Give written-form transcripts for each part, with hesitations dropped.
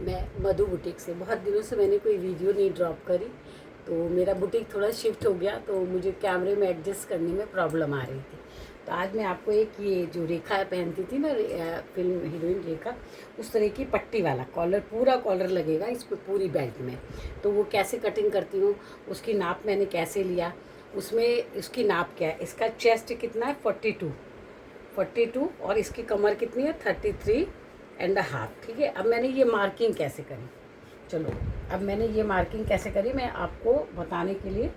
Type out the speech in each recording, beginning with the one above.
मैं मधु बुटीक से बहुत दिनों से मैंने कोई वीडियो नहीं ड्रॉप करी, तो मेरा बुटीक थोड़ा शिफ्ट हो गया, तो मुझे कैमरे में एडजस्ट करने में प्रॉब्लम आ रही थी। तो आज मैं आपको एक ये जो रेखा पहनती थी ना, फिल्म हीरोइन रेखा, उस तरह की पट्टी वाला कॉलर, पूरा कॉलर लगेगा इसको पूरी बेल्ट में। तो वो कैसे कटिंग करती हूँ, उसकी नाप मैंने कैसे लिया, उसमें इसकी नाप क्या है, इसका चेस्ट कितना है 42 और इसकी कमर कितनी है 33.5। ठीक है। अब मैंने ये मार्किंग कैसे करी, चलो अब मैंने ये मार्किंग कैसे करी मैं आपको बताने के लिए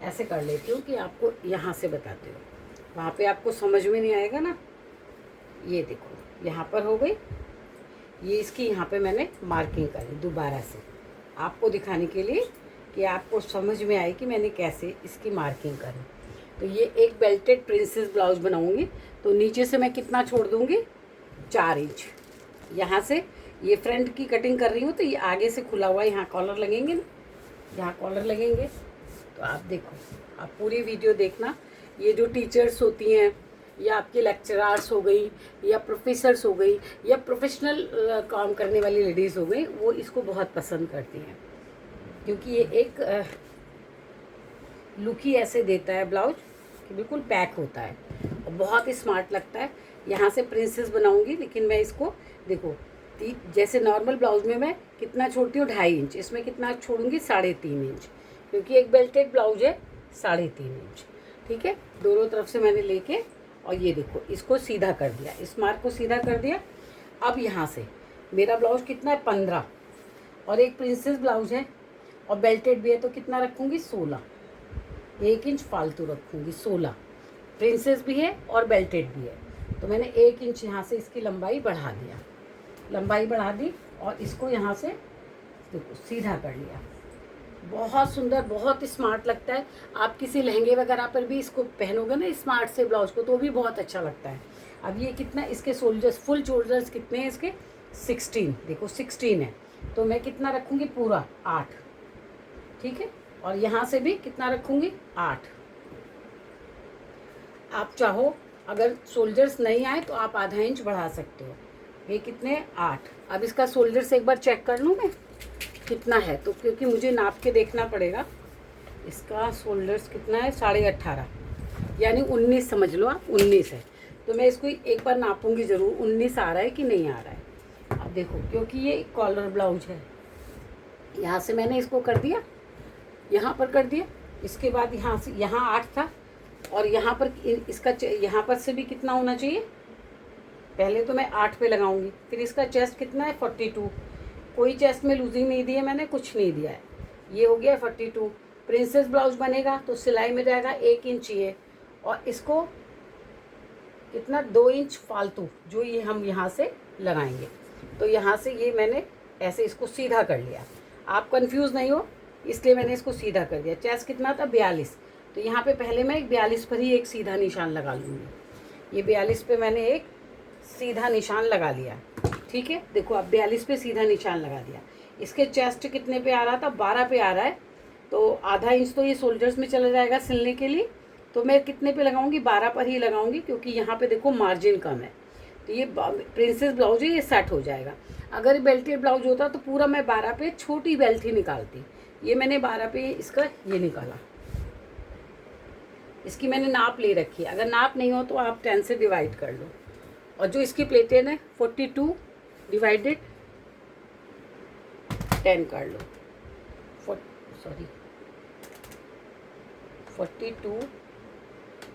ऐसे कर लेती हूँ कि आपको यहाँ से बताती हूँ, वहाँ पे आपको समझ में नहीं आएगा ना। ये देखो यहाँ पर हो गई, ये इसकी यहाँ पे मैंने मार्किंग करी दोबारा से आपको दिखाने के लिए कि आपको समझ में आए कि मैंने कैसे इसकी मार्किंग करी। तो ये एक बेल्टेड प्रिंसेस ब्लाउज बनाऊंगी, तो नीचे से मैं कितना छोड़ दूंगी 4 इंच। यहाँ से ये फ्रंट की कटिंग कर रही हूँ, तो ये आगे से खुला हुआ, यहाँ कॉलर लगेंगे ना, यहाँ कॉलर लगेंगे। तो आप देखो, आप पूरी वीडियो देखना। ये जो टीचर्स होती हैं या आपके लेक्चरार्स हो गई या प्रोफेसर्स हो गई या प्रोफेशनल काम करने वाली लेडीज़ हो गई, वो इसको बहुत पसंद करती हैं, क्योंकि ये एक लुक ही ऐसे देता है ब्लाउज कि बिल्कुल पैक होता है और बहुत ही स्मार्ट लगता है। यहाँ से प्रिंसेस बनाऊंगी, लेकिन मैं इसको देखो जैसे नॉर्मल ब्लाउज में मैं कितना छोड़ती हूँ 2.5 इंच, इसमें कितना छोड़ूंगी 3.5 इंच, क्योंकि एक बेल्टेड ब्लाउज है 3.5 इंच। ठीक है। दोनों तरफ से मैंने लेके और ये देखो इसको सीधा कर दिया, इस मार्क को सीधा कर दिया। अब यहाँ से मेरा ब्लाउज कितना है 15 और एक प्रिंसेस ब्लाउज है और बेल्टेड भी है, तो कितना रखूँगी 16, 1 इंच फालतू रखूँगी 16। प्रिंसेस भी है और बेल्टेड भी है, तो मैंने 1 इंच यहाँ से इसकी लंबाई बढ़ा दिया, लंबाई बढ़ा दी और इसको यहाँ से देखो सीधा कर लिया। बहुत सुंदर, बहुत स्मार्ट लगता है। आप किसी लहंगे वगैरह पर भी इसको पहनोगे ना स्मार्ट से ब्लाउज को, तो भी बहुत अच्छा लगता है। अब ये कितना, इसके शोल्डर्स, फुल शोल्डर्स कितने हैं इसके 16, देखो 16 है, तो मैं कितना रखूँगी पूरा 8। ठीक है। और यहाँ से भी कितना रखूँगी 8। आप चाहो अगर शोल्डर्स नहीं आए तो आप आधा इंच बढ़ा सकते हो। ये कितने 8। अब इसका शोल्डर्स एक बार चेक कर लूँ मैं कितना है, तो क्योंकि मुझे नाप के देखना पड़ेगा। इसका शोल्डर्स कितना है 18.5, यानी 19 समझ लो आप, 19 है। तो मैं इसको एक बार नापूंगी ज़रूर 19 आ रहा है कि नहीं आ रहा है। अब देखो, क्योंकि ये कॉलर ब्लाउज है, यहाँ से मैंने इसको कर दिया, यहाँ पर कर दिया। इसके बाद यहाँ से, यहाँ 8 था और यहाँ पर इसका यहाँ पर से भी कितना होना चाहिए, पहले तो मैं 8 पे लगाऊंगी। फिर इसका चेस्ट कितना है 42, कोई चेस्ट में लूजिंग नहीं दी है मैंने, कुछ नहीं दिया है, ये हो गया 42। प्रिंसेस ब्लाउज बनेगा तो सिलाई में जाएगा 1 इंच ये, और इसको कितना 2 इंच फालतू जो ये हम यहाँ से लगाएंगे। तो यहाँ से ये मैंने ऐसे इसको सीधा कर लिया, आप कंफ्यूज नहीं हो इसलिए मैंने इसको सीधा कर दिया। चेस्ट कितना था 42, तो यहाँ पे पहले मैं एक 42 पर ही एक सीधा निशान लगा लूँगी। ये 42 पे मैंने एक सीधा निशान लगा लिया। ठीक है। देखो अब 42 पे सीधा निशान लगा दिया। इसके चेस्ट कितने पे आ रहा था 12 पे आ रहा है, तो आधा इंच तो ये शोल्डर्स में चला जाएगा सिलने के लिए, तो मैं कितने पे लगाऊंगी 12 पर ही लगाऊंगी, क्योंकि यहाँ पे देखो मार्जिन कम है। तो ये प्रिंसेस ब्लाउज है, ये सेट हो जाएगा। अगर बेल्टेड ब्लाउज होता तो पूरा मैं 12 पे छोटी बेल्ट ही निकालती, ये मैंने 12 पे इसका ये निकाला। इसकी मैंने नाप ले रखी है, अगर नाप नहीं हो तो आप 10 से डिवाइड कर लो। और जो इसकी प्लेटें है 42 डिवाइडेड 10 कर लो, 42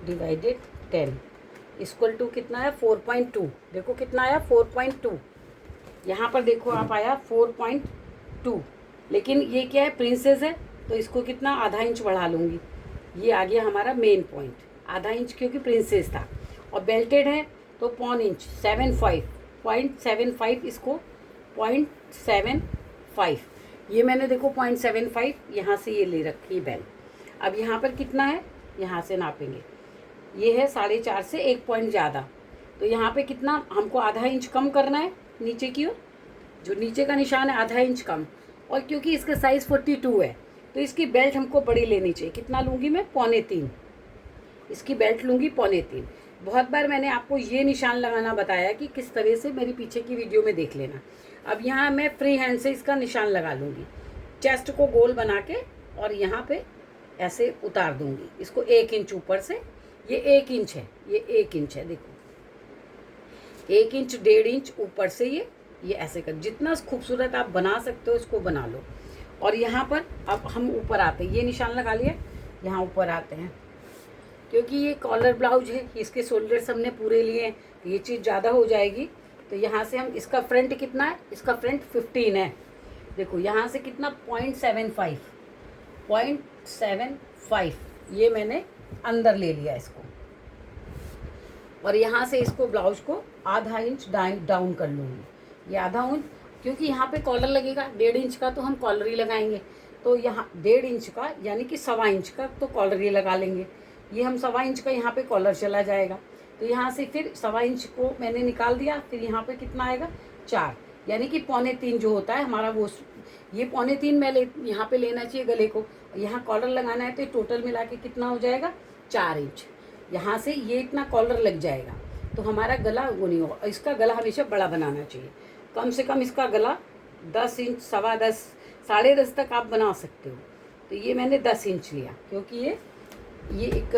डिवाइडेड 10 इक्वल टू कितना है 4.2। देखो कितना आया 4.2, यहाँ पर देखो आप आया 4.2, लेकिन ये क्या है प्रिंसेस है, तो इसको कितना आधा इंच बढ़ा लूँगी। ये आ गया हमारा मेन पॉइंट, आधा इंच, क्योंकि प्रिंसेस था। और बेल्टेड है तो 0.5 इंच, 0.75, इसको 0.75, ये मैंने देखो 0.75 यहाँ से ये ले रखी बेल। अब यहाँ पर कितना है, यहाँ से नापेंगे, ये है 4.5 से 1 पॉइंट ज़्यादा, तो यहाँ पे कितना हमको आधा इंच कम करना है नीचे की ओर, जो नीचे का निशान है आधा इंच कम। और क्योंकि इसका साइज़ 42 है, तो इसकी बेल्ट हमको बड़ी लेनी चाहिए। कितना लूँगी मैं 2.25, इसकी बेल्ट लूँगी 2.25। बहुत बार मैंने आपको ये निशान लगाना बताया कि किस तरह से, मेरी पीछे की वीडियो में देख लेना। अब यहाँ मैं फ्री हैंड से इसका निशान लगा लूँगी, चेस्ट को गोल बना के और यहाँ पे ऐसे उतार दूँगी इसको 1 इंच ऊपर से। ये 1 इंच है, ये 1 इंच है, देखो 1 इंच 1.5 इंच ऊपर से ये ऐसे कर, जितना खूबसूरत आप बना सकते हो इसको बना लो। और यहाँ पर अब हम ऊपर आते हैं, ये निशान लगा लिया, यहाँ ऊपर आते हैं क्योंकि ये कॉलर ब्लाउज है, इसके शोल्डर्स हमने पूरे लिए हैं, तो ये चीज़ ज़्यादा हो जाएगी। तो यहाँ से हम, इसका फ्रंट कितना है, इसका फ्रंट 15 है, देखो यहाँ से कितना 0.75 ये मैंने अंदर ले लिया इसको। और यहाँ से इसको ब्लाउज को आधा इंच डाउन कर लूँगी, ये आधा इंच, क्योंकि यहाँ पे कॉलर लगेगा 1.5 इंच का, तो हम कॉलर ही लगाएंगे। तो यहाँ 1.5 इंच का यानी कि 1.25 इंच का तो कॉलर ही लगा लेंगे। ये हम 1.25 इंच का यहाँ पे कॉलर चला जाएगा। तो यहाँ से फिर 1.25 इंच को मैंने निकाल दिया, फिर यहाँ पे कितना आएगा 4, यानी कि 3.25 जो होता है हमारा वो, ये 3.25 मैं यहाँ पे लेना चाहिए गले को। यहाँ कॉलर लगाना है तो टोटल मिला के कितना हो जाएगा 4 इंच। यहाँ से ये इतना कॉलर लग जाएगा तो हमारा गला वो नहीं होगा। इसका गला हमेशा बड़ा बनाना चाहिए, कम से कम इसका गला 10 इंच, 10.25, 10.5 तक आप बना सकते हो। तो ये मैंने 10 इंच लिया क्योंकि ये एक,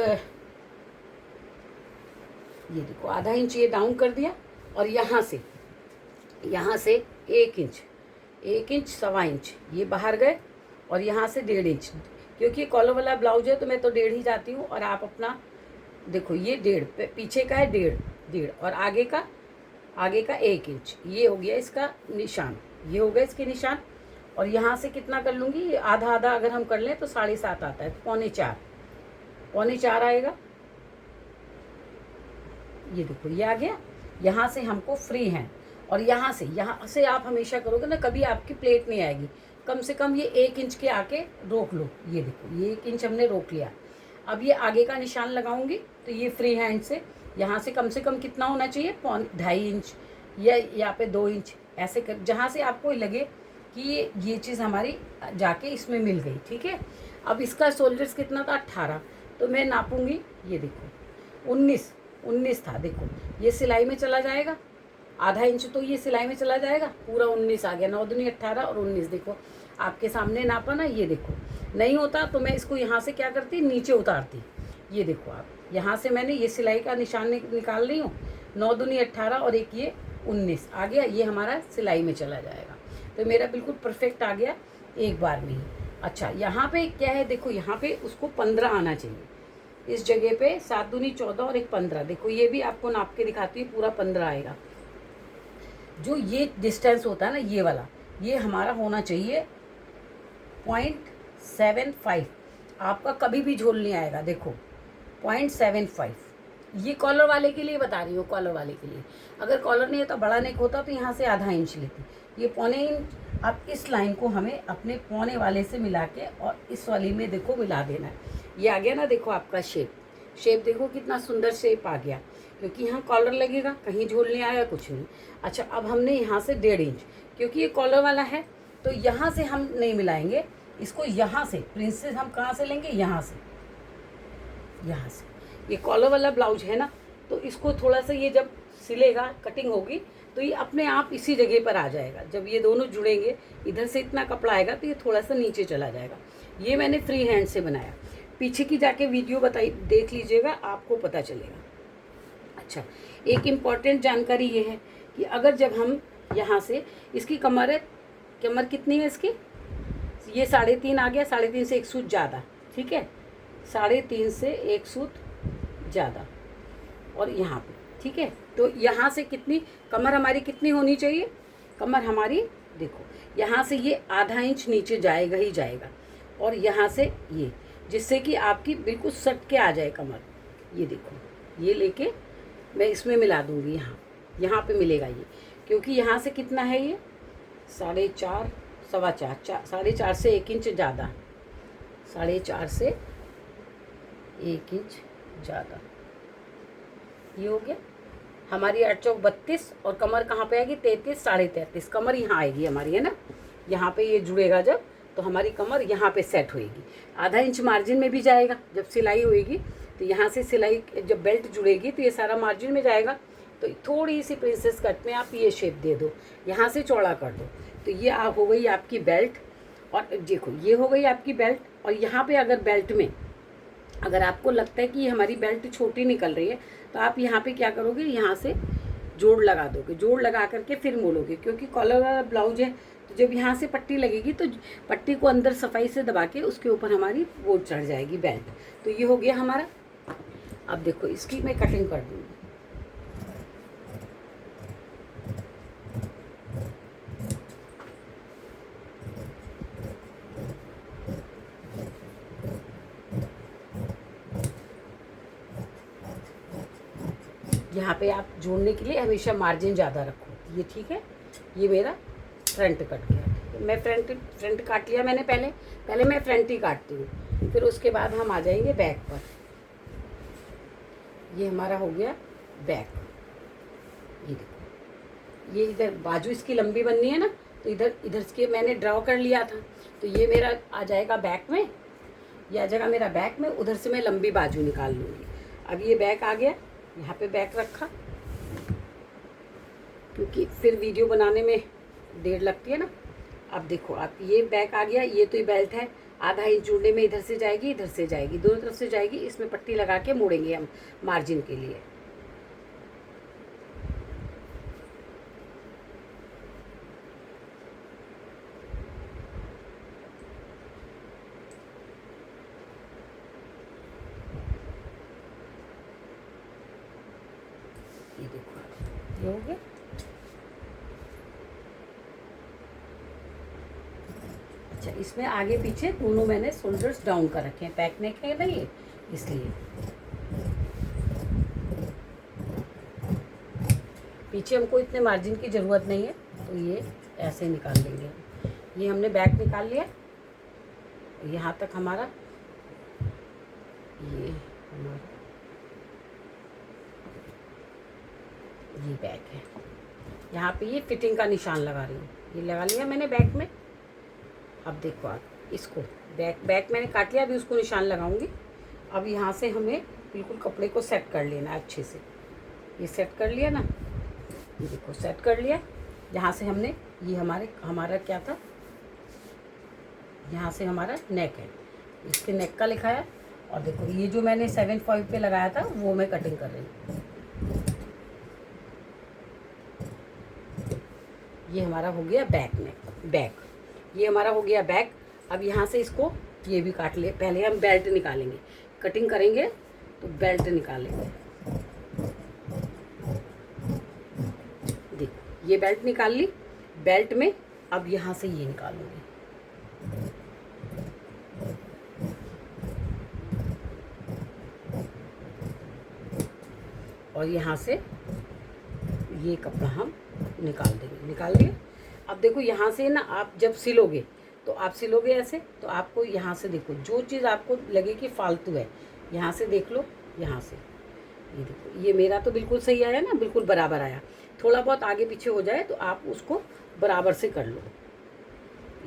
ये देखो आधा इंच ये डाउन कर दिया। और यहाँ से 1 इंच, 1.25 इंच ये बाहर गए। और यहाँ से 1.5 इंच, क्योंकि कॉलर वाला ब्लाउज है तो मैं तो 1.5 ही जाती हूँ। और आप अपना देखो, ये 1.5 पीछे का है, 1.5 और आगे का 1 इंच, ये हो गया इसका निशान, ये हो गया इसके निशान। और यहाँ से कितना कर लूँगी, आधा आधा अगर हम कर लें तो 7.5 आता है, तो 3.25 आएगा। ये देखो ये आ गया। यहाँ से हमको फ्री है, और यहाँ से आप हमेशा करोगे ना, कभी आपकी प्लेट नहीं आएगी। कम से कम ये 1 इंच के आके रोक लो, ये देखो ये 1 इंच हमने रोक लिया। अब ये आगे का निशान लगाऊंगी तो ये फ्री हैंड से यहाँ से कम कितना होना चाहिए, 2.5 इंच या यहाँ पे 2 इंच ऐसे कर, जहाँ से आपको लगे कि ये चीज़ हमारी जाके इसमें मिल गई। ठीक है, अब इसका शोल्डर्स कितना था 18, तो मैं नापूंगी, ये देखो 19 था, देखो ये सिलाई में चला जाएगा, आधा इंच तो ये सिलाई में चला जाएगा, पूरा 19 आ गया। 9 दूनी 18 और 19, देखो आपके सामने नापा ना, ये देखो। नहीं होता तो मैं इसको यहाँ से क्या करती, नीचे उतारती। ये देखो आप, यहाँ से मैंने ये सिलाई का निशान निकाल रही हूँ, 9 दूनी 18 और एक ये 19 आ गया, ये हमारा सिलाई में चला जाएगा। तो मेरा बिल्कुल परफेक्ट आ गया एक बार में ही। अच्छा, यहाँ पे क्या है, देखो यहाँ पे उसको 15 आना चाहिए, इस जगह पे 7 दूनी 14 और एक 15, देखो ये भी आपको नाप के दिखाती है, पूरा 15 आएगा। जो ये डिस्टेंस होता है ना, ये वाला, ये हमारा होना चाहिए 0.75। आपका कभी भी झोल नहीं आएगा, देखो 0.75। ये कॉलर वाले के लिए बता रही हूँ, कॉलर वाले के लिए। अगर कॉलर नहीं होता, बड़ा नेक होता, तो यहाँ से आधा इंच लेती, ये 0.25 इंच। अब इस लाइन को हमें अपने पौने वाले से मिला के और इस वाली में देखो मिला देना है। ये आ गया ना, देखो आपका शेप देखो कितना सुंदर शेप आ गया, क्योंकि यहाँ कॉलर लगेगा, कहीं झोल नहीं आया, कुछ नहीं। अच्छा, अब हमने यहाँ से 1.5 इंच, क्योंकि ये कॉलर वाला है तो यहाँ से हम नहीं मिलाएंगे इसको, यहाँ से प्रिंसेस हम कहाँ से लेंगे, यहाँ से ये कॉलर वाला ब्लाउज है ना, तो इसको थोड़ा सा ये जब सिलेगा, कटिंग होगी, तो ये अपने आप इसी जगह पर आ जाएगा। जब ये दोनों जुड़ेंगे, इधर से इतना कपड़ा आएगा तो ये थोड़ा सा नीचे चला जाएगा। ये मैंने फ्री हैंड से बनाया, पीछे की जाके वीडियो देख लीजिएगा, आपको पता चलेगा। अच्छा, एक इम्पॉर्टेंट जानकारी ये है कि अगर जब हम यहाँ से, इसकी कमर कितनी है इसकी, ये 3.5 आ गया, 3.5 से 1 सूत ज़्यादा, ठीक है, 3.5 से 1 सूत ज़्यादा, और यहाँ पे, ठीक है। तो यहाँ से कितनी कमर हमारी कितनी होनी चाहिए, कमर हमारी देखो यहाँ से ये आधा इंच नीचे जाएगा ही जाएगा, और यहाँ से ये, जिससे कि आपकी बिल्कुल सट के आ जाए कमर। ये देखो, ये लेके मैं इसमें मिला दूँगी, यहाँ पे मिलेगा ये, क्योंकि यहाँ से कितना है ये 4.5, 4.5 से 1 इंच ज़्यादा, 4.5 से 1 इंच ज़्यादा, ये हो गया हमारी 8 चौक 32। और कमर कहाँ पे आएगी, 33, 33.5 कमर यहाँ आएगी हमारी, है ना। यहाँ पे ये जुड़ेगा जब, तो हमारी कमर यहाँ पे सेट होएगी। आधा इंच मार्जिन में भी जाएगा, जब सिलाई होएगी तो यहाँ से सिलाई जब बेल्ट जुड़ेगी तो ये सारा मार्जिन में जाएगा। तो थोड़ी सी प्रिंसेस कट में आप ये शेप दे दो, यहाँ से चौड़ा कर दो। तो ये हो गई आपकी बेल्ट। और देखो ये हो गई आपकी बेल्ट। और यहाँ पे अगर बेल्ट में अगर आपको लगता है कि हमारी बेल्ट छोटी निकल रही है तो आप यहाँ पे क्या करोगे, यहाँ से जोड़ लगा दोगे। जोड़ लगा करके फिर मोड़ोगे, क्योंकि कॉलर वाला ब्लाउज है तो जब यहाँ से पट्टी लगेगी तो पट्टी को अंदर सफाई से दबा के उसके ऊपर हमारी वो चढ़ जाएगी बेल्ट। तो ये हो गया हमारा। अब देखो इसकी मैं कटिंग कर दूँगी। यहाँ पे आप जोड़ने के लिए हमेशा मार्जिन ज़्यादा रखो। ये ठीक है, ये मेरा फ्रंट कट गया। मैं फ्रंट काट लिया मैंने। पहले मैं फ्रंट ही काटती हूँ, फिर उसके बाद हम आ जाएंगे बैक पर। ये हमारा हो गया बैक। ये देखो, ये इधर बाजू इसकी लंबी बननी है ना, तो इधर के मैंने ड्रॉ कर लिया था। तो ये मेरा आ जाएगा बैक में, ये आ जाएगा मेरा बैक में। उधर से मैं लंबी बाजू निकाल लूँगी। अब ये बैक आ गया, यहाँ पे बैक रखा, क्योंकि फिर वीडियो बनाने में देर लगती है ना। अब देखो आप, ये बैक आ गया। ये तो ये बेल्ट है, आधा इंच जुड़ने में इधर से जाएगी, इधर से जाएगी, दोनों तरफ से जाएगी। इसमें पट्टी लगा के मोड़ेंगे हम मार्जिन के लिए। ये देखो ये हो गया। अच्छा, इसमें आगे पीछे दोनों मैंने शोल्डर्स डाउन कर रखे हैं, बैक नेक है ना ये, इसलिए। पीछे हमको इतने मार्जिन की ज़रूरत नहीं है, तो ये ऐसे निकाल लेंगे। ये हमने बैक निकाल लिया, यहाँ तक हमारा ये बैक है। यहाँ पे ये फिटिंग का निशान लगा रही हूँ, ये लगा लिया मैंने बैक में। अब देखो आप इसको बैक मैंने काट लिया, अभी उसको निशान लगाऊंगी। अब यहाँ से हमें बिल्कुल कपड़े को सेट कर लेना अच्छे से। ये सेट कर लिया ना, ये देखो सेट कर लिया। यहाँ से हमने ये हमारा क्या था, यहाँ से हमारा नेक है, इसके नेक का लिखा है। और देखो ये जो मैंने 7.5 पे लगाया था वो मैं कटिंग कर रही हूँ। ये हमारा हो गया बैक नेक, बैक। ये हमारा हो गया बैक। अब यहाँ से इसको ये भी काट ले। पहले हम बेल्ट निकालेंगे, कटिंग करेंगे तो बेल्ट निकालेंगे। देखो ये बेल्ट निकाल ली। बेल्ट में अब यहाँ से ये निकालूंगी। और यहाँ से ये कपड़ा हम निकाल देंगे। निकाल दिए। अब देखो यहाँ से ना आप जब सिलोगे तो आप सिलोगे ऐसे, तो आपको यहाँ से देखो जो चीज़ आपको लगे कि फालतू है, यहाँ से देख लो। यहाँ से ये देखो, ये मेरा तो बिल्कुल सही आया ना, बिल्कुल बराबर आया। थोड़ा बहुत आगे पीछे हो जाए तो आप उसको बराबर से कर लो।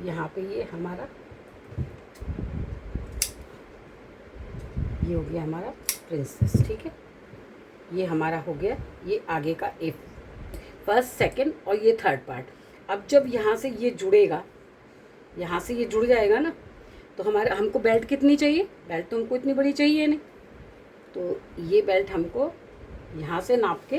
यहाँ पे ये हमारा ये हो गया हमारा प्रिंसेस, ठीक है। ये हमारा हो गया ये आगे का एक फर्स्ट, सेकंड और ये थर्ड पार्ट। अब जब यहाँ से ये जुड़ेगा, यहाँ से ये जुड़ जाएगा ना, तो हमको बेल्ट कितनी चाहिए? बेल्ट तो हमको इतनी बड़ी चाहिए नहीं, तो ये बेल्ट हमको यहाँ से नाप के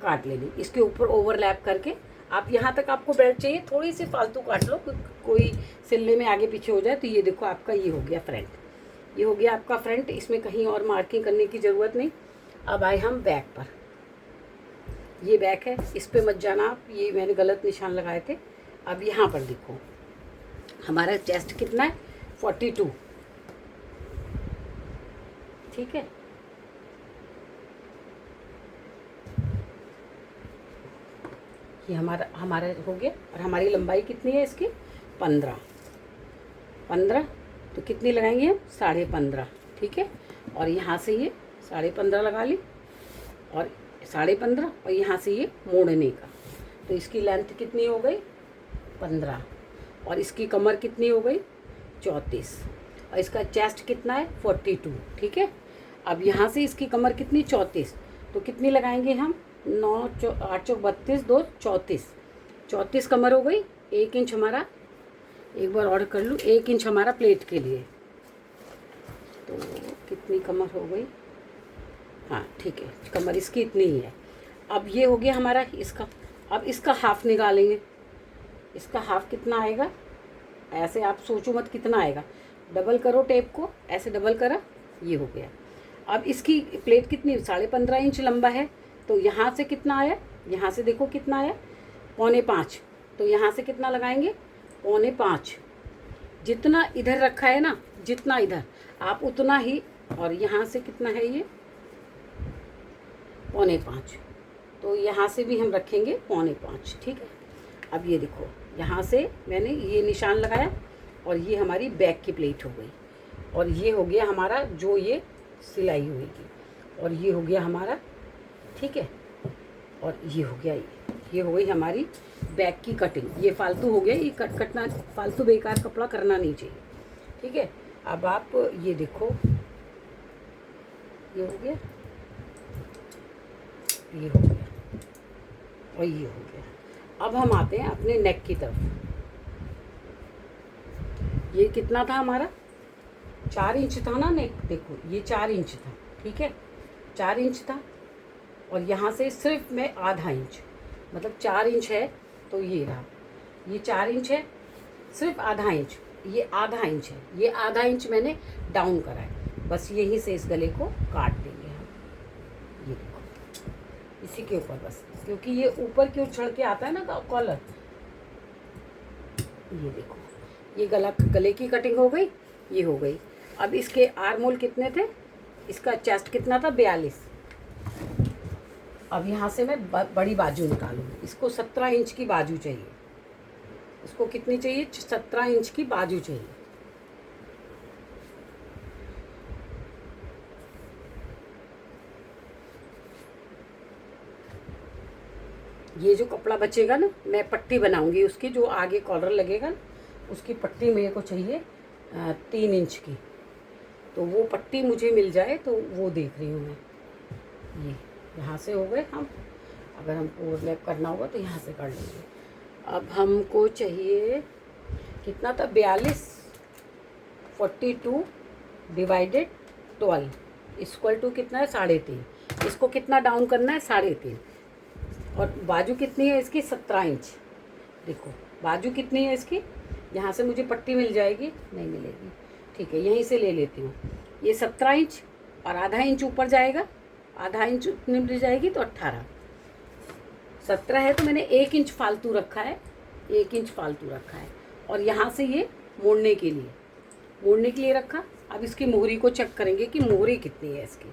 काट लेनी। इसके ऊपर ओवरलैप करके आप यहाँ तक आपको बेल्ट चाहिए, थोड़ी सी फालतू काट लो, कोई सिलने में आगे पीछे हो जाए। तो ये देखो आपका ये हो गया फ्रंट, ये हो गया आपका फ्रंट। इसमें कहीं और मार्किंग करने की ज़रूरत नहीं। अब आए हम बैक पर। ये बैक है, इस पे मत जाना आप, ये मैंने गलत निशान लगाए थे। अब यहाँ पर देखो हमारा चेस्ट कितना है, 42, ठीक है। ये हमारा हो गया। और हमारी लंबाई कितनी है इसकी? 15। तो कितनी लगाएंगे हम? 15.5, ठीक है। और यहाँ से ये 15.5 लगा ली, और 15.5, और यहाँ से ये मोड़ने का। तो इसकी लेंथ कितनी हो गई? 15। और इसकी कमर कितनी हो गई? 34। और इसका चेस्ट कितना है? 42, ठीक है। अब यहाँ से इसकी कमर कितनी 34, तो कितनी लगाएंगे हम 8 चौक 32, 2 34, 34 कमर हो गई। 1 इंच हमारा, एक बार और कर लूँ, 1 इंच हमारा प्लेट के लिए, तो कितनी कमर हो गई, हाँ ठीक है, कमर इसकी इतनी ही है। अब ये हो गया हमारा इसका। अब इसका हाफ निकालेंगे, इसका हाफ कितना आएगा, ऐसे आप सोचो मत कितना आएगा, डबल करो टेप को, ऐसे डबल करा, ये हो गया। अब इसकी प्लेट कितनी 15.5 इंच लंबा है, तो यहाँ से कितना आया, यहाँ से देखो कितना आया 4.25, तो यहाँ से कितना लगाएंगे 4.25, जितना इधर रखा है ना, जितना इधर आप उतना ही, और यहाँ से कितना है ये 4.25, तो यहाँ से भी हम रखेंगे 4.25, ठीक है। अब ये देखो यहाँ से मैंने ये निशान लगाया, और ये हमारी बैक की प्लेट हो गई, और ये हो गया हमारा जो ये सिलाई होगी, और ये हो गया हमारा, ठीक है, और ये हो गया, ये हो गई हमारी बैक की कटिंग। ये फालतू हो गया, ये कटना फालतू बेकार कपड़ा करना नहीं चाहिए, ठीक है। अब आप ये देखो, ये हो गया, ये हो गया, और ये हो गया। अब हम आते हैं अपने नेक की तरफ। ये कितना था हमारा 4 इंच था ना नेक, देखो ये 4 इंच था, ठीक है, 4 इंच था, और यहाँ से सिर्फ मैं आधा इंच, मतलब 4 इंच है, तो ये रहा, ये 4 इंच है, सिर्फ आधा इंच, ये आधा इंच है, ये आधा इंच मैंने डाउन करा है, बस यहीं से इस गले को काट देंगे हम, ये देखो इसी के ऊपर बस, क्योंकि ये ऊपर की ओर चढ़ के आता है ना कॉलर। ये देखो ये गले की कटिंग हो गई, ये हो गई। अब इसके आर्म होल कितने थे, इसका चेस्ट कितना था 42। अब यहाँ से मैं बड़ी बाजू निकालूंगी, इसको 17 इंच की बाजू चाहिए, इसको कितनी चाहिए 17 इंच की बाजू चाहिए। ये जो कपड़ा बचेगा ना, मैं पट्टी बनाऊंगी उसकी, जो आगे कॉलर लगेगा ना, उसकी पट्टी मेरे को चाहिए 3 इंच की, तो वो पट्टी मुझे मिल जाए तो वो देख रही हूँ मैं। ये यहाँ से हो गए हम, अगर हमको ओवरलैप करना होगा तो यहाँ से कर लेंगे। अब हमको चाहिए कितना था 42, 42 डिवाइडेड 12 इक्वल टू कितना है 3.5। इसको कितना डाउन करना है 3.5, और बाजू कितनी है इसकी 17 इंच। देखो बाजू कितनी है इसकी, यहाँ से मुझे पट्टी मिल जाएगी, नहीं मिलेगी, ठीक है, यहीं से ले लेती हूँ। ये 17 इंच और आधा इंच ऊपर जाएगा, आधा इंच उतनी मिल जाएगी, तो 18। 17 है तो मैंने 1 इंच फालतू रखा है, 1 इंच फालतू रखा है, और यहाँ से ये मोड़ने के लिए रखा। अब इसकी मोहरी को चेक करेंगे कि मोहरी कितनी है इसकी।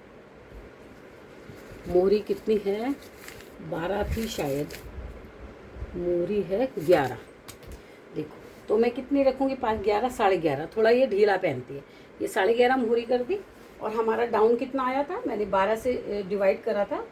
मोहरी कितनी है 12 थी शायद, मोहरी है 11। देखो तो मैं कितनी रखूँगी 5 11 11.5, थोड़ा ये ढीला पहनती है, ये 11.5 मोहरी कर दी। और हमारा डाउन कितना आया था, मैंने 12 से डिवाइड करा था,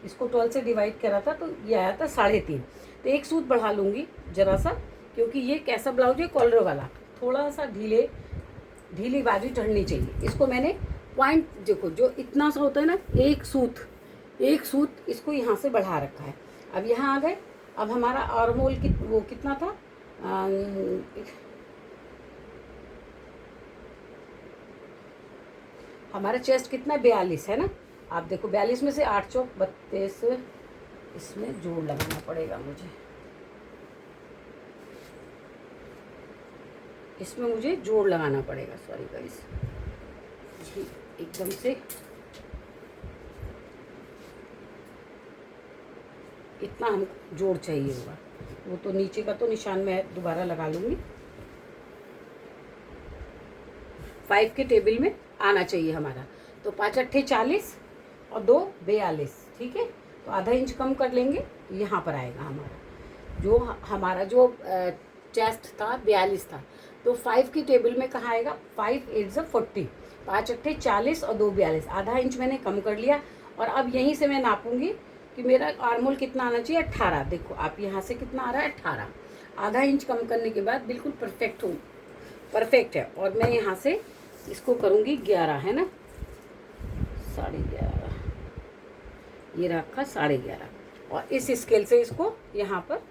इसको 12 से डिवाइड करा था, तो ये आया था 3.5। तो एक सूत बढ़ा लूँगी ज़रा सा, क्योंकि ये कैसा ब्लाउज है कॉलर वाला, थोड़ा सा ढीली बाजू चढ़नी चाहिए। इसको मैंने पॉइंट देखो जो इतना सा होता है ना, एक सूत इसको यहाँ से बढ़ा रखा है। अब यहाँ आ गए। अब हमारा आर्म होल वो कितना था, हमारा चेस्ट कितना 42 है ना। आप देखो 42 में से 8 चौक 32, इसमें जोड़ लगाना पड़ेगा मुझे, इसमें मुझे जोड़ लगाना पड़ेगा, सॉरी गाइस, जी एकदम से इतना हम जोड़ चाहिए होगा। वो तो नीचे का तो निशान मैं दोबारा लगा लूँगी। 5 के टेबल में आना चाहिए हमारा, तो 5 अट्ठे 40 और 2 42, ठीक है। तो आधा इंच कम कर लेंगे, यहाँ पर आएगा हमारा जो चेस्ट था 42 था, तो 5 की टेबल में कहाँ आएगा, 5 8 40, 5 अट्ठे 40 और 2 42, आधा इंच मैंने कम कर लिया। और अब यहीं से मैं नापूंगी कि मेरा आर्म होल कितना आना चाहिए 18। देखो आप यहाँ से कितना आ रहा है 18, आधा इंच कम करने के बाद बिल्कुल परफेक्ट है। और मैं यहाँ से इसको करूँगी 11, है ना, ये रखा 11.5 और इस स्केल से इसको यहाँ पर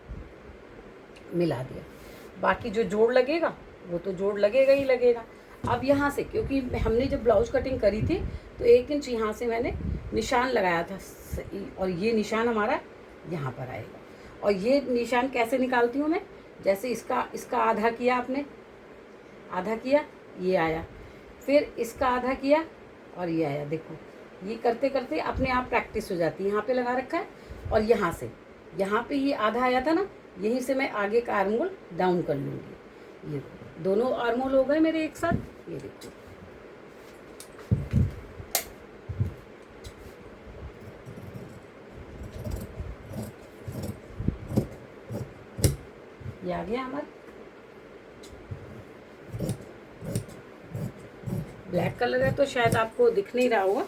मिला दिया। बाकी जो जोड़ लगेगा वो तो जोड़ लगेगा ही लगेगा। अब यहाँ से, क्योंकि हमने जब ब्लाउज कटिंग करी थी तो 1 इंच यहाँ से मैंने निशान लगाया था और ये निशान हमारा यहाँ पर आएगा। और ये निशान कैसे निकालती हूँ मैं, जैसे इसका आधा किया, आपने आधा किया, ये आया, फिर इसका आधा किया और ये आया। देखो ये करते करते अपने आप प्रैक्टिस हो जाती है। यहाँ पे लगा रखा है और यहाँ पे ये आधा आया था ना, यहीं से मैं आगे का आर्महोल डाउन कर लूँगी। ये दोनों आर्महोल हो गए मेरे एक साथ। ये देखो ये आ गया हमारा। ब्लैक कलर है तो शायद आपको दिख नहीं रहा होगा।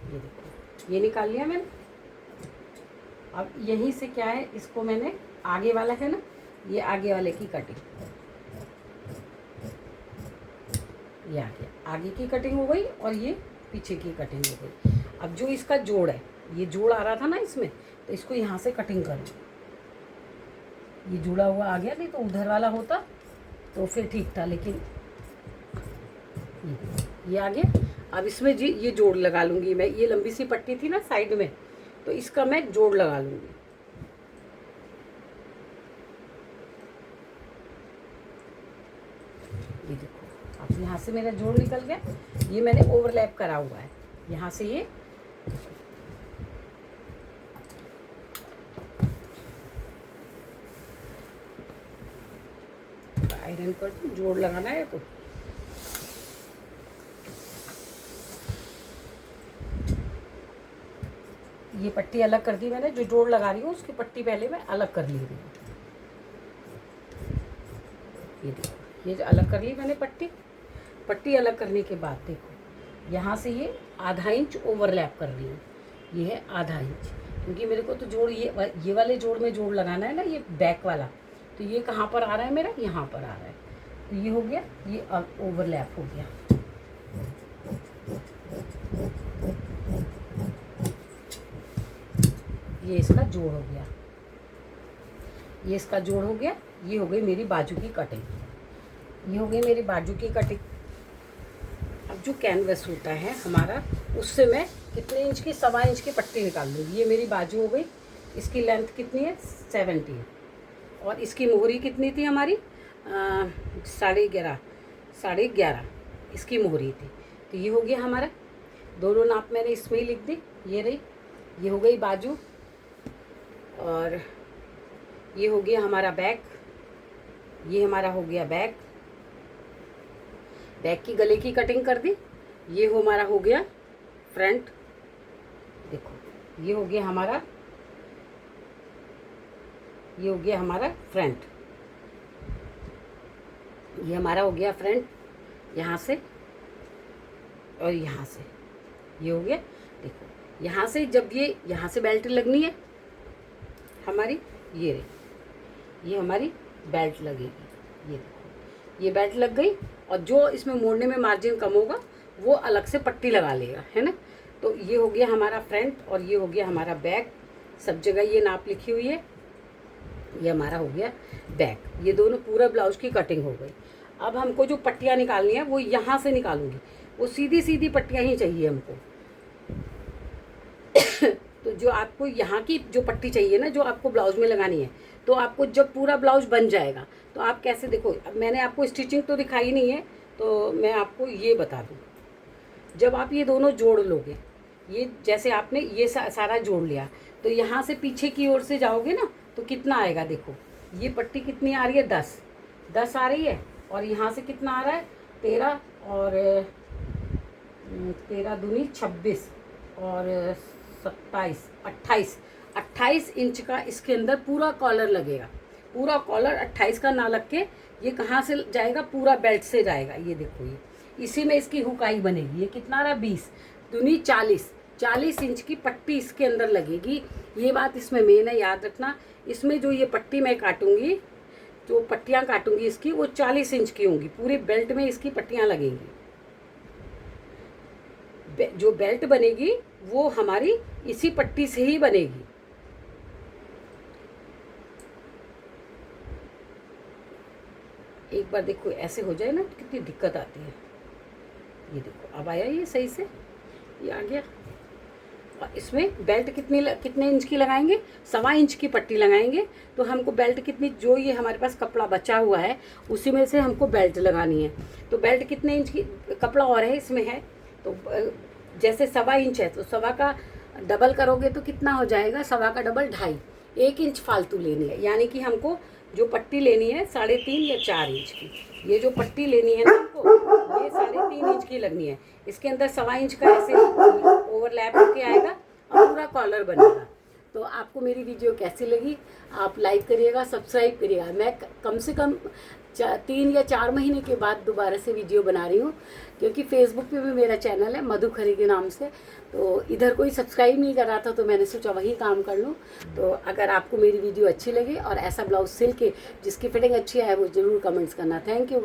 ये देखो ये निकाल लिया मैंने। अब यहीं से क्या है, इसको मैंने आगे वाला है ना, ये आगे वाले की कटिंग, ये आ गया, आगे की कटिंग हो गई और ये पीछे की कटिंग हो गई। अब जो इसका जोड़ है, ये जोड़ आ रहा था ना इसमें, तो इसको यहाँ से कटिंग करूँ। ये जुड़ा हुआ आ गया, नहीं तो उधर वाला होता तो फिर ठीक था, लेकिन ये आ गया। अब इसमें जी ये जोड़ लगा लूँगी मैं। ये लंबी सी पट्टी थी ना साइड में, तो इसका मैं जोड़ लगा लूँगी। ये देखो अब यहाँ से मेरा जोड़ निकल गया। ये मैंने ओवरलैप करा हुआ है यहाँ से। ये आयरन कर दूँ, जोड़ लगाना है तो ये पट्टी अलग कर दी मैंने। जो जोड़ लगा रही हूँ उसकी पट्टी पहले मैं अलग कर ली हूँ। ये देखो ये जो अलग कर ली मैंने पट्टी अलग करने के बाद देखो यहाँ से ये आधा इंच ओवरलैप कर रही हूँ। ये है आधा इंच, क्योंकि मेरे को तो जोड़ ये वाले जोड़ में जोड़ लगाना है ना, ये बैक वाला। तो ये कहाँ पर आ रहा है मेरा, यहाँ पर आ रहा है। तो ये हो गया, ये अब ओवरलैप हो गया। ये इसका जोड़ हो गया, ये इसका जोड़ हो गया। ये हो गई मेरी बाजू की कटिंग, ये हो गई मेरी बाजू की कटिंग। अब जो कैनवस होता है हमारा, उससे मैं कितने इंच की, 1.25 इंच की पट्टी निकाल लूँगी। ये मेरी बाजू हो गई। इसकी लेंथ कितनी है, 70 है। और इसकी मोहरी कितनी थी हमारी, 11.5 इसकी मोहरी थी। तो ये हो गया हमारा, दोनों नाप मैंने इसमें ही लिख दी। ये रही, ये हो गई बाजू, और ये हो गया हमारा बैक। ये हमारा हो गया बैक की गले की कटिंग कर दी। ये हमारा हो गया फ्रंट। देखो ये हो गया हमारा, ये हो गया हमारा फ्रंट। ये हमारा हो गया फ्रंट, यहाँ से और यहाँ से ये हो गया। देखो यहाँ से जब ये यहाँ से बेल्ट लगनी है हमारी, ये रही, ये हमारी बेल्ट लगेगी। ये देखो ये बेल्ट लग गई। और जो इसमें मोड़ने में मार्जिन कम होगा वो अलग से पट्टी लगा लेगा, है ना। तो ये हो गया हमारा फ्रंट और ये हो गया हमारा बैक। सब जगह ये नाप लिखी हुई है। ये हमारा हो गया बैक। ये दोनों पूरा ब्लाउज की कटिंग हो गई। अब हमको जो पट्टियाँ निकालनी है वो यहाँ से निकालूंगी। वो सीधी सीधी पट्टियाँ ही चाहिए हमको। तो जो आपको यहाँ की जो पट्टी चाहिए ना, जो आपको ब्लाउज में लगानी है, तो आपको जब पूरा ब्लाउज बन जाएगा तो आप कैसे, देखो अब मैंने आपको स्टिचिंग तो दिखाई नहीं है, तो मैं आपको ये बता दूँ। जब आप ये दोनों जोड़ लोगे, ये जैसे आपने ये सारा जोड़ लिया, तो यहाँ से पीछे की ओर से जाओगे ना, तो कितना आएगा। देखो ये पट्टी कितनी आ रही है, 10 आ रही है। और यहाँ से कितना आ रहा है, 13 और 13 दूनी 26 और 27 28 इंच का इसके अंदर पूरा कॉलर लगेगा। पूरा कॉलर 28 का ना लग के ये कहाँ से जाएगा, पूरा बेल्ट से जाएगा। ये देखो ये इसी में इसकी हुकाई बनेगी। ये कितना रहा, 20 दूनी 40 इंच की पट्टी इसके अंदर लगेगी। ये बात इसमें मेन है, याद रखना। इसमें जो ये पट्टी मैं काटूंगी, जो पट्टियाँ काटूंगी इसकी, वो 40 इंच की होंगी। पूरे बेल्ट में इसकी पट्टियाँ लगेंगी। जो बेल्ट बनेगी वो हमारी इसी पट्टी से ही बनेगी। एक बार देखो ऐसे हो जाए ना तो कितनी दिक्कत आती है। ये देखो अब आया ये सही से, ये आ गया। और इसमें बेल्ट कितने इंच की लगाएंगे, 1.25 इंच की पट्टी लगाएंगे। तो हमको बेल्ट कितनी, जो ये हमारे पास कपड़ा बचा हुआ है उसी में से हमको बेल्ट लगानी है। तो बेल्ट कितने इंच की, कपड़ा और है इसमें है, तो जैसे 1.25 इंच है तो 1.25 का डबल करोगे तो कितना हो जाएगा, 1.25 का डबल 2.5, 1 इंच फालतू लेनी है। यानी कि हमको जो पट्टी लेनी है 3.5 या 4 इंच की, ये जो पट्टी लेनी है ना हमको ये 3.5 इंच की लगनी है। इसके अंदर 1.25 इंच का ऐसे ओवरलैप होके आएगा और पूरा कॉलर बनेगा। तो आपको मेरी वीडियो कैसी लगी, आप लाइक करिएगा, सब्सक्राइब करिएगा। मैं कम से कम 3 या 4 महीने के बाद दोबारा से वीडियो बना रही हूँ, क्योंकि फेसबुक पे भी मेरा चैनल है मधु खरी के नाम से। तो इधर कोई सब्सक्राइब नहीं कर रहा था तो मैंने सोचा वही काम कर लूँ। तो अगर आपको मेरी वीडियो अच्छी लगी और ऐसा ब्लाउज सिल के जिसकी फिटिंग अच्छी आए वो ज़रूर कमेंट्स करना। Thank you.